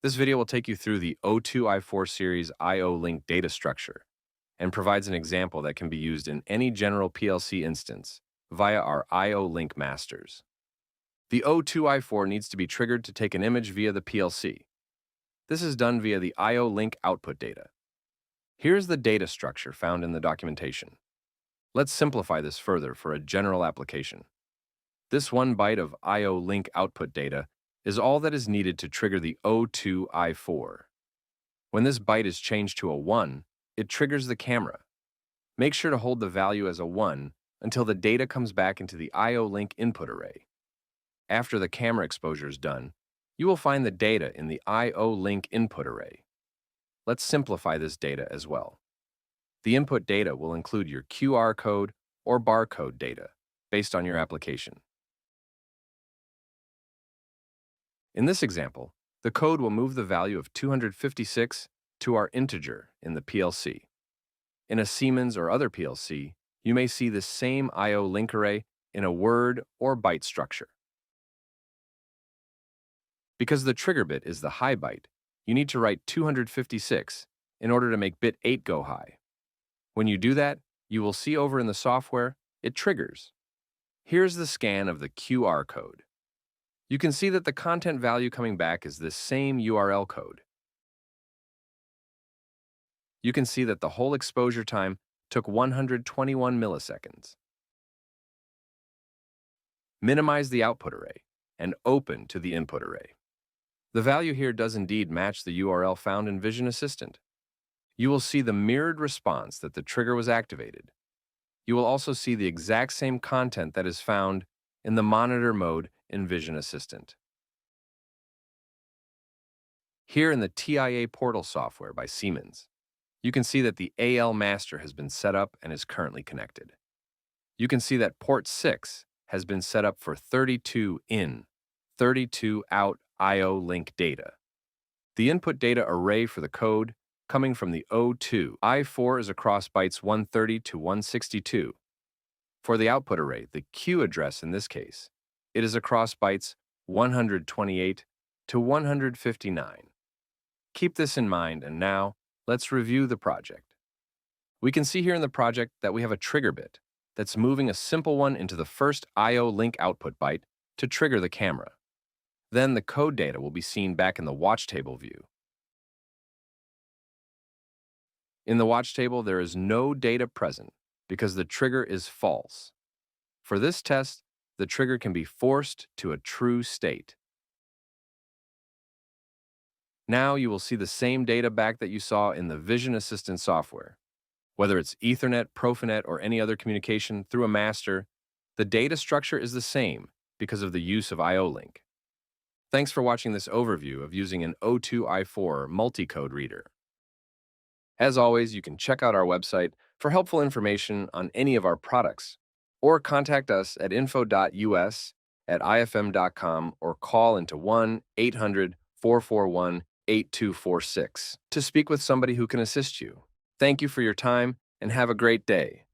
This video will take you through the O2i4 series I/O link data structure and provides an example that can be used in any general PLC instance via our I/O link masters. The O2i4 needs to be triggered to take an image via the PLC. This is done via the I/O link output data. Here's the data structure found in the documentation. Let's simplify this further for a general application. This 1 byte of I/O link output data is all that is needed to trigger the O2i4. When this byte is changed to a 1, it triggers the camera. Make sure to hold the value as a 1 until the data comes back into the I/O link input array. After the camera exposure is done, you will find the data in the I/O link input array. Let's simplify this data as well. The input data will include your QR code or barcode data based on your application. In this example, the code will move the value of 256 to our integer in the PLC. In a Siemens or other PLC, you may see the same I/O link array in a word or byte structure. Because the trigger bit is the high byte, you need to write 256 in order to make bit 8 go high. When you do that, you will see over in the software, it triggers. Here's the scan of the QR code. You can see that the content value coming back is this same URL code. You can see that the whole exposure time took 121 milliseconds. Minimize the output array and open to the input array. The value here does indeed match the URL found in VisionAssistant. You will see the mirrored response that the trigger was activated. You will also see the exact same content that is found in the monitor mode in VisionAssistant. Here in the TIA portal software by Siemens, you can see that the AL master has been set up and is currently connected. You can see that port 6 has been set up for 32 in, 32 out I/O link data. The input data array for the code coming from the O2i4 is across bytes 130 to 162. For the output array, the Q address in this case, it is across bytes 128 to 159. Keep this in mind, and now let's review the project. We can see here in the project that we have a trigger bit that's moving a simple one into the first I/O link output byte to trigger the camera. Then the code data will be seen back in the watch table view. In the watch table, there is no data present because the trigger is false. For this test, the trigger can be forced to a true state. Now you will see the same data back that you saw in the VisionAssistant software. Whether it's Ethernet, Profinet, or any other communication through a master, the data structure is the same because of the use of I/O link. Thanks for watching this overview of using an O2i4 multi-code reader. As always, you can check out our website for helpful information on any of our products, or contact us at info.us@ifm.com or call into 1-800-441-8246 to speak with somebody who can assist you. Thank you for your time and have a great day.